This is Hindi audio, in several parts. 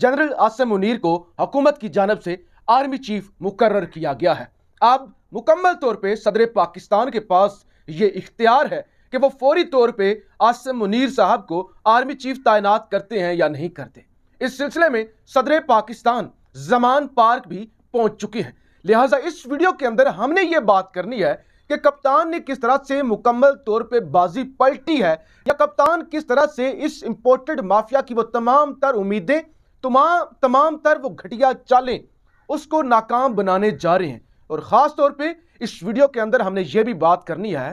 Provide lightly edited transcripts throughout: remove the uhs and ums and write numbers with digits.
जनरल आसिम मुनीर को हुकूमत की जानिब से आर्मी चीफ मुकर्रर किया गया है। अब मुकम्मल तौर पे सदर पाकिस्तान के पास ये इख्तियार है कि वो फौरी तौर पे आसिम मुनीर साहब को आर्मी चीफ तैनात करते हैं या नहीं करते। इस सिलसिले में सदर पाकिस्तान जमान पार्क भी पहुंच चुके हैं। लिहाजा इस वीडियो के अंदर हमने ये बात करनी है कि कप्तान ने किस तरह से मुकम्मल तौर पे बाजी पलटी है, या कप्तान किस तरह से इस इंपोर्टेड माफिया की वो तमाम तर उम्मीदें, तमाम तर वो घटिया चालें उसको नाकाम बनाने जा रहे हैं। और ख़ास तौर पे इस वीडियो के अंदर हमने ये भी बात करनी है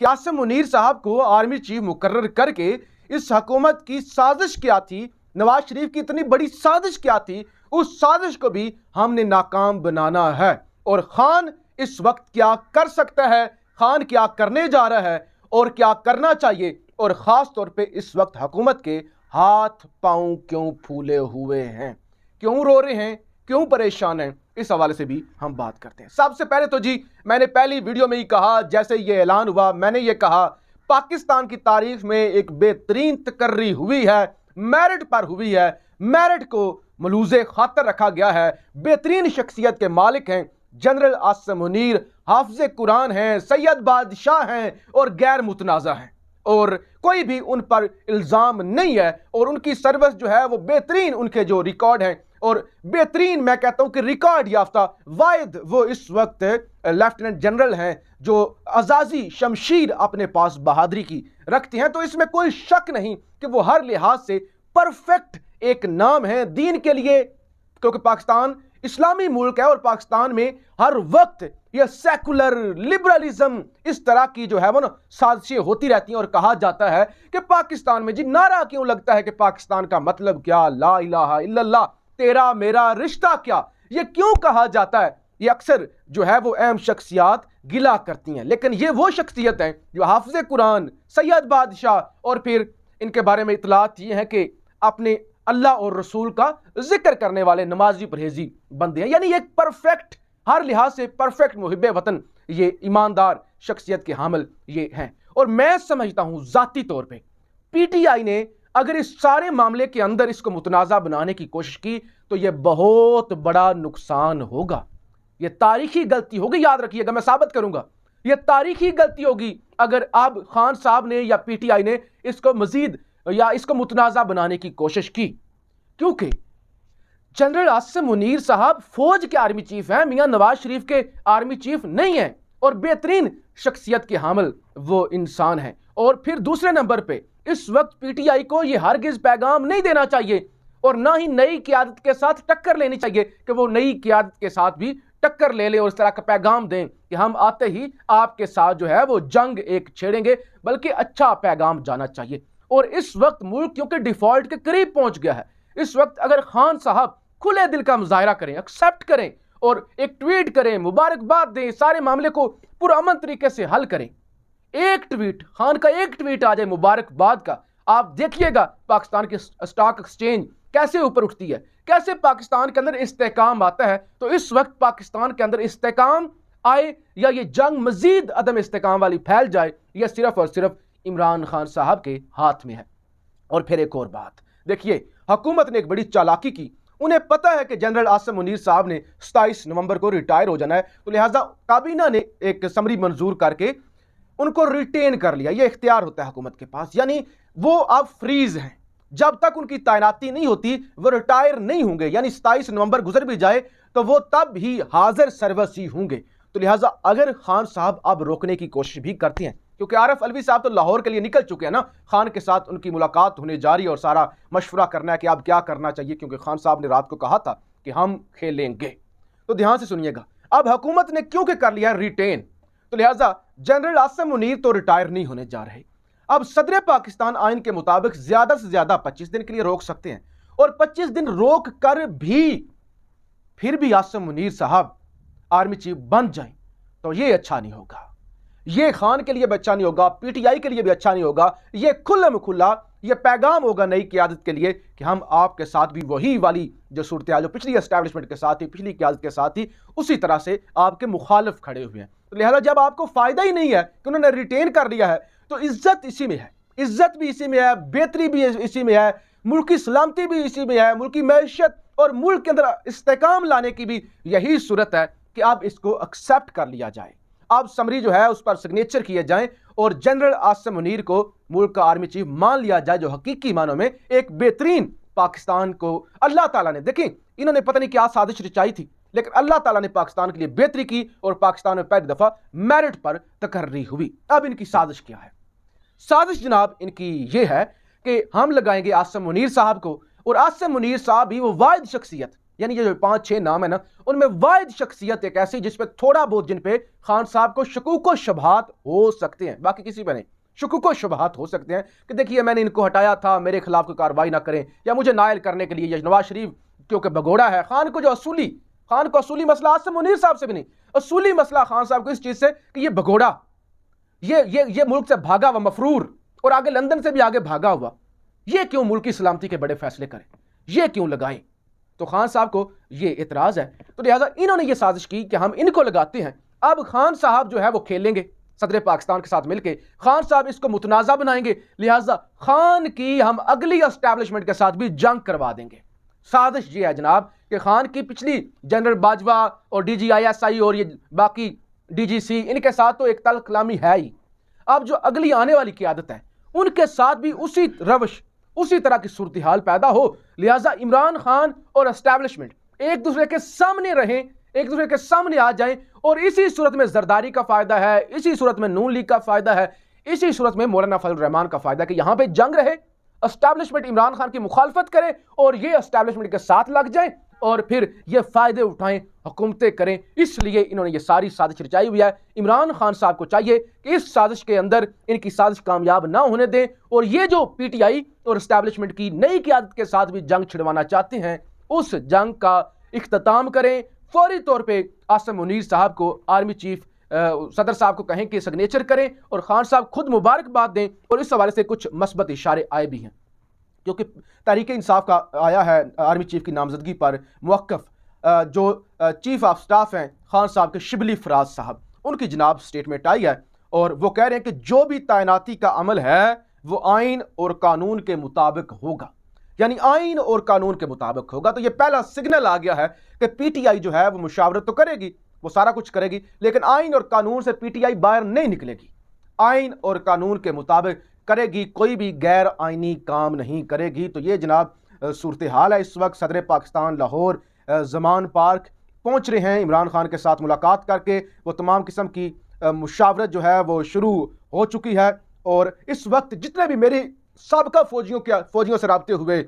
कि आसिम मुनीर साहब को आर्मी चीफ मुकर्रर करके इस हुकूमत की साजिश क्या थी, नवाज शरीफ की इतनी बड़ी साजिश क्या थी, उस साजिश को भी हमने नाकाम बनाना है। और खान इस वक्त क्या कर सकता है, खान क्या करने जा रहा है और क्या करना चाहिए, और ख़ास तौर पे इस वक्त हुकूमत के हाथ पांव क्यों फूले हुए हैं, क्यों रो रहे हैं, क्यों परेशान हैं, इस हवाले से भी हम बात करते हैं। सबसे पहले तो जी मैंने पहली वीडियो में ही कहा, जैसे ये ऐलान हुआ मैंने ये कहा पाकिस्तान की तारीख में एक बेहतरीन तकर्री हुई है, मेरिट पर हुई है, मेरिट को मलूज़े खातर रखा गया है। बेहतरीन शख्सियत के मालिक हैं जनरल आसिम मुनीर, हाफिज़े कुरान हैं, सैयद बादशाह हैं और गैर मुतनाज़ा हैं, और कोई भी उन पर इल्ज़ाम नहीं है। और उनकी सर्विस जो है वो बेहतरीन, उनके जो रिकॉर्ड हैं और बेहतरीन, मैं कहता हूं कि रिकॉर्ड याफ्ता वाहिद वो इस वक्त लेफ्टिनेंट जनरल हैं जो अजाजी शमशीर अपने पास बहादुरी की रखते हैं। तो इसमें कोई शक नहीं कि वो हर लिहाज से परफेक्ट एक नाम है दीन के लिए, क्योंकि पाकिस्तान इस्लामी मुल्क है और पाकिस्तान में हर वक्त ये सेकुलर लिबरलिज्म इस तरह की जो है वो ना साजिशें होती रहती हैं। और कहा जाता है कि पाकिस्तान में जी नारा क्यों लगता है कि पाकिस्तान का मतलब क्या, ला इलाहा इल्लल्लाह, तेरा मेरा रिश्ता क्या, ये क्यों कहा जाता है, ये अक्सर जो है वो अहम शख्सियात गिला करती हैं। लेकिन ये वो शख्सियत हैं जो हाफिज़े कुरान, सैयद बादशाह, और फिर इनके बारे में इतलात ये है कि अपने अल्लाह और रसूल का जिक्र करने वाले नमाजी परहेजी बंदे हैं। यानी एक परफेक्ट, हर लिहाज से परफेक्ट मुहिब्बे वतन, ये ईमानदार शख्सियत के हामिल ये हैं। और मैं समझता हूं जाती तौर पे पीटीआई ने अगर इस सारे मामले के अंदर इसको मुतनाज़ा बनाने की कोशिश की तो यह बहुत बड़ा नुकसान होगा, यह तारीखी गलती होगी। याद रखिएगा, मैं साबित करूंगा, यह तारीखी गलती होगी अगर अब खान साहब ने या पीटीआई ने इसको मजीद या इसको मुतनाज़ा बनाने की कोशिश की, क्योंकि जनरल आसिम मुनीर साहब फौज के आर्मी चीफ हैं, मियां नवाज शरीफ के आर्मी चीफ नहीं हैं, और बेहतरीन शख्सियत के हामिल वो इंसान हैं। और फिर दूसरे नंबर पे इस वक्त पीटीआई को ये हरगिज पैगाम नहीं देना चाहिए और ना ही नई क़यादत के साथ टक्कर लेनी चाहिए कि वो नई क़यादत के साथ भी टक्कर ले ले और इस तरह का पैगाम दें कि हम आते ही आपके साथ जो है वो जंग एक छेड़ेंगे, बल्कि अच्छा पैगाम जाना चाहिए। और इस वक्त मुल्क क्योंकि डिफॉल्ट के करीब पहुंच गया है, इस वक्त अगर खान साहब खुले दिल का मुजाहरा करें, एक्सेप्ट करें और एक ट्वीट करें, मुबारकबाद दें, सारे मामले को पुरअमन तरीके से हल करें, एक ट्वीट, खान का एक ट्वीट आ जाए मुबारकबाद का, आप देखिएगा पाकिस्तान की स्टॉक एक्सचेंज कैसे ऊपर उठती है, कैसे पाकिस्तान के अंदर इस्तेकाम आता है। तो इस वक्त पाकिस्तान के अंदर इस्तेकाम आए या ये जंग मजीद अदम इस्तेकाम वाली फैल जाए, यह सिर्फ और सिर्फ इमरान खान साहब के हाथ में है। और फिर एक और बात देखिए, हुकूमत ने एक बड़ी चालाकी की, उन्हें पता है कि जनरल आसिम मुनीर साहब ने 27 नवंबर को रिटायर हो जाना है, तो लिहाजा काबीना ने एक समरी मंजूर करके उनको रिटेन कर लिया। यह इख्तियार होता है हुकूमत के पास, यानी वो अब फ्रीज हैं, जब तक उनकी तैनाती नहीं होती वो रिटायर नहीं होंगे, यानी 27 नवंबर गुजर भी जाए तो वो तब ही हाजिर सर्विस ही होंगे। तो लिहाजा अगर खान साहब अब रोकने की कोशिश भी करते हैं, क्योंकि आरिफ अलवी साहब तो लाहौर के लिए निकल चुके हैं ना, खान के साथ उनकी मुलाकात होने जा रही है और सारा मशवरा करना है कि अब क्या करना चाहिए, क्योंकि खान साहब ने रात को कहा था कि हम खेलेंगे। तो ध्यान से सुनिएगा, अब हुकूमत ने क्योंकि कर लिया रिटेन, तो लिहाजा जनरल आसिम मुनीर तो रिटायर नहीं होने जा रहे। अब सदर पाकिस्तान आइन के मुताबिक ज्यादा से ज्यादा 25 दिन के लिए रोक सकते हैं, और 25 दिन रोक कर भी फिर भी आसिम मुनीर साहब आर्मी चीफ बन जाएं तो ये अच्छा नहीं होगा, ये खान के लिए भी अच्छा नहीं होगा, पीटीआई के लिए भी अच्छा नहीं होगा। ये खुल्लम खुल्ला ये पैगाम होगा नई क़यादत के लिए कि हम आपके साथ भी वही वाली जो सूरत जो पिछली एस्टैब्लिशमेंट के साथ थी, पिछली क़यादत के साथ थी, उसी तरह से आपके मुखालिफ खड़े हुए हैं। तो लिहाजा जब आपको फायदा ही नहीं है कि उन्होंने रिटेन कर लिया है, तो इज्जत इसी में है, इज्जत भी इसी में है, बेहतरी भी इसी में है, मुल्क की सलामती भी इसी में है, मुल्क की मैशत और मुल्क के अंदर इस्तेकाम लाने की भी यही सूरत है कि अब इसको एक्सेप्ट कर लिया जाए। अब समरी जो है उस पर सिग्नेचर किए जाएं और जनरल आसिम मुनीर को मुल्क का आर्मी चीफ मान लिया जाए, जो हकीकी मानों में एक बेहतरीन पाकिस्तान को अल्लाह ताला ने, देखें इन्होंने पता नहीं क्या साजिश रचाई थी, लेकिन अल्लाह ताला ने पाकिस्तान के लिए बेहतरी की और पाकिस्तान में पहली दफा मेरिट पर तकर्री हुई। अब इनकी साजिश क्या है? साजिश जनाब इनकी यह है कि हम लगाएंगे आसिम मुनीर साहब को, और आसिम मुनीर साहब ही वो वाहिद शख्सियत, यानी ये जो 5-6 नाम है ना, उनमें वाहिद शख्सियत एक ऐसी जिस पे थोड़ा बहुत, जिन पे खान साहब को शकूक व शुबहात हो सकते हैं, बाकी किसी पे नहीं, शकूक व शुबहात हो सकते हैं कि देखिए मैंने इनको हटाया था, मेरे खिलाफ कोई कार्रवाई ना करें, या मुझे नायल करने के लिए, या नवाज शरीफ क्योंकि भगोड़ा है। खान को असूली मसला आसिम मुनीर साहब से भी नहीं, असूली मसला खान साहब को इस चीज से कि ये भगोड़ा, ये मुल्क से भागा हुआ मफरूर, और आगे लंदन से भी आगे भागा हुआ, ये क्यों मुल्क की सलामती के बड़े फैसले करें, ये क्यों लगाएं? तो खान साहब को ये इतराज है, तो लिहाजा इन्होंने ये साजिश की कि हम इनको लगाते हैं। अब खान साहब जो है वो खेलेंगे सदर पाकिस्तान के साथ मिलकर, खान साहब इसको मुतनाज़ा बनाएंगे, लिहाजा खान की हम अगली एस्टैब्लिशमेंट के साथ भी जंग करवा देंगे। साजिश ये है जनाब कि खान की पिछली जनरल बाजवा और DGISI और ये बाकी DGC, इनके साथ तो एक तल्ख कलामी है ही। अब जो अगली आने वाली क़यादत है उनके साथ भी उसी रवश, उसी तरह की सूरत हाल पैदा हो, लिहाजा इमरान खान और एस्टैब्लिशमेंट एक दूसरे के सामने रहें, एक दूसरे के सामने आ जाएं, और इसी सूरत में जरदारी का फायदा है, इसी सूरत में नून लीग का फायदा है, इसी सूरत में मौलाना फजल रहमान का फायदा है कि यहां पे जंग रहे, एस्टैब्लिशमेंट इमरान खान की मुखालफत करे और ये एस्टैब्लिशमेंट के साथ लग जाए और फिर ये फायदे उठाएं, हुकूमतें करें। इसलिए इन्होंने ये सारी साजिश रचाई हुई है। इमरान खान साहब को चाहिए कि इस साजिश के अंदर इनकी साजिश कामयाब ना होने दें, और ये जो PTI और एस्टैब्लिशमेंट की नई क़यादत के साथ भी जंग छिड़वाना चाहते हैं, उस जंग का इख्तिताम करें। फौरी तौर पर आसिम मुनीर साहब को आर्मी चीफ सदर साहब को कहें कि सिग्नेचर करें और खान साहब खुद मुबारकबाद दें। और इस हवाले से कुछ मस्बत इशारे आए भी हैं, क्योंकि तहरीक इंसाफ का आया है आर्मी चीफ की नामजदगी पर मुवक्कफ जो चीफ ऑफ स्टाफ हैं खान साहब के शिबली फराज साहब, उनकी जनाब स्टेटमेंट आई है और वो कह रहे हैं कि जो भी तैनाती का अमल है वो आइन और कानून के मुताबिक होगा, यानी आइन और कानून के मुताबिक होगा। तो ये पहला सिग्नल आ गया है कि PTI जो है वो मुशावरत तो करेगी, वो सारा कुछ करेगी, लेकिन आइन और कानून से PTI बाहर नहीं निकलेगी, आइन और कानून के मुताबिक करेगी, कोई भी गैर आइनी काम नहीं करेगी। तो ये जनाब सूरत हाल है। इस वक्त सदर पाकिस्तान लाहौर ज़मान पार्क पहुंच रहे हैं, इमरान खान के साथ मुलाकात करके वो तमाम किस्म की मुशावरत जो है वो शुरू हो चुकी है। और इस वक्त जितने भी मेरी साबका फौजियों से रब्ते हुए,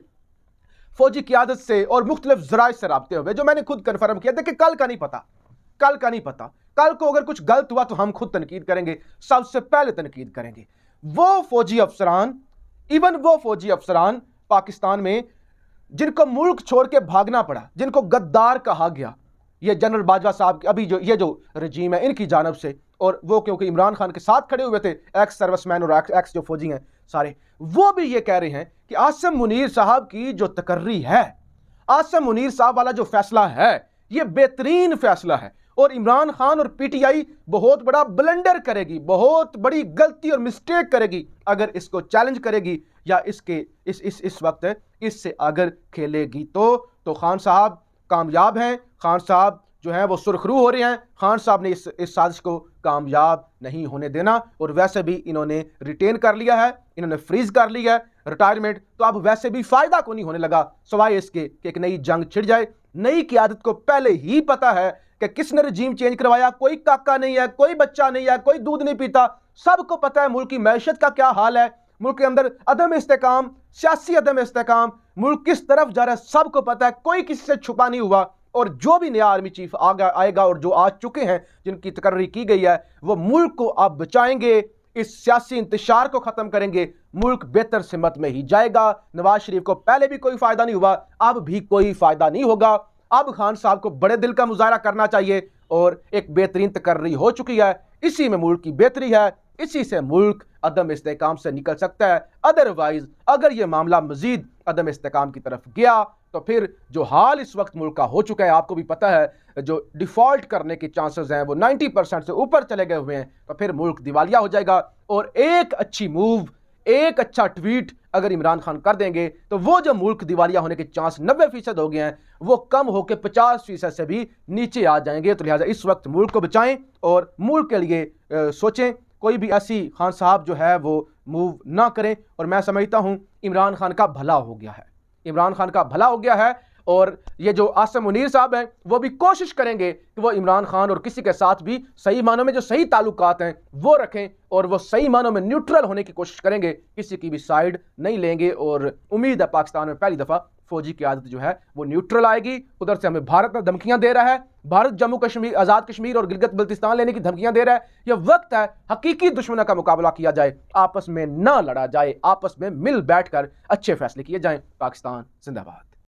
फौजी क़यादत से और मुख्तलिफ ज़राए से रब्ते हुए, जो मैंने खुद कन्फर्म किया, देखिए कल का नहीं पता, कल को अगर कुछ गलत हुआ तो हम खुद तनकीद करेंगे, सबसे पहले तनकीद करेंगे। वो फौजी अफसरान, इवन वो फौजी अफसरान पाकिस्तान में जिनको मुल्क छोड़ के भागना पड़ा, जिनको गद्दार कहा गया, ये जनरल बाजवा साहब अभी जो ये जो रजीम है इनकी जानब से, और वो क्योंकि इमरान खान के साथ खड़े हुए थे, एक्स सर्विसमैन और एक्स जो फौजी हैं सारे, वो भी ये कह रहे हैं कि आसिम मुनीर साहब की जो तकर्री है, आसिम मुनीर साहब वाला जो फैसला है, ये बेहतरीन फैसला है और इमरान खान और PTI बहुत बड़ा ब्लंडर करेगी, बहुत बड़ी गलती और मिस्टेक करेगी अगर इसको चैलेंज करेगी या इसके इस वक्त इससे अगर खेलेगी। तो खान साहब कामयाब हैं, खान साहब जो है वो सुरखरू हो रहे हैं, खान साहब ने इस साजिश को कामयाब नहीं होने देना। और वैसे भी इन्होंने रिटेन कर लिया है, इन्होंने फ्रीज कर लिया है रिटायरमेंट, तो अब वैसे भी फायदा को नहीं होने लगा सिवाय इसके कि एक नई जंग छिड़ जाए। नई क़यादत को पहले ही पता है कि किसने रजीम चेंज करवाया, कोई काका नहीं है, कोई बच्चा नहीं है, कोई दूध नहीं पीता, सबको पता है मुल्क की मैशत का क्या हाल है, मुल्क के अंदर अदम इस्तेकाम, सियासी अदम इस्तेकाम, मुल्क किस तरफ जा रहा है सबको पता है, कोई किसी से छुपा नहीं हुआ। और जो भी नया आर्मी चीफ आएगा और जो आ चुके हैं जिनकी तकर्री की गई है, वो मुल्क को अब बचाएंगे, इस सियासी इंतशार को खत्म करेंगे, मुल्क बेहतर सिमत में ही जाएगा। नवाज शरीफ को पहले भी कोई फायदा नहीं हुआ, अब भी कोई फायदा नहीं होगा। अब खान साहब को बड़े दिल का मुजाहरा करना चाहिए और एक बेहतरीन तकर्री हो चुकी है, इसी में मुल्क की बेहतरी है, इसी से मुल्क अदम इस्तेकाम से निकल सकता है। अदरवाइज अगर यह मामला मजीद अदम इस्तेकाम की तरफ गया तो फिर जो हाल इस वक्त मुल्क का हो चुका है, आपको भी पता है, जो डिफॉल्ट करने के चांसेस हैं वो 90% से ऊपर चले गए हुए हैं, तो फिर मुल्क दिवालिया हो जाएगा। और एक अच्छी मूव, एक अच्छा ट्वीट अगर इमरान खान कर देंगे तो वो जो मुल्क दिवालिया होने के चांस 90% हो गए हैं वो कम होकर 50% से भी नीचे आ जाएंगे। तो लिहाजा इस वक्त मुल्क को बचाएं और मुल्क के लिए सोचें, कोई भी ऐसी खान साहब जो है वो मूव ना करें। और मैं समझता हूं इमरान खान का भला हो गया है, इमरान खान का भला हो गया है। और ये जो आसिम मुनीर साहब हैं वो भी कोशिश करेंगे कि वो इमरान खान और किसी के साथ भी सही मानों में जो सही ताल्लुकात हैं वो रखें और वो सही मानों में न्यूट्रल होने की कोशिश करेंगे, किसी की भी साइड नहीं लेंगे। और उम्मीद है पाकिस्तान में पहली दफ़ा फौजी की आदत जो है वो न्यूट्रल आएगी। उधर से हमें भारत में धमकियां दे रहा है, भारत जम्मू कश्मीर, आज़ाद कश्मीर और गिलगित बल्तिस्तान लेने की धमकियां दे रहा है। यह वक्त है हकीकी दुश्मनों का मुकाबला किया जाए, आपस में ना लड़ा जाए, आपस में मिल बैठकर अच्छे फैसले किए जाएं। पाकिस्तान जिंदाबाद।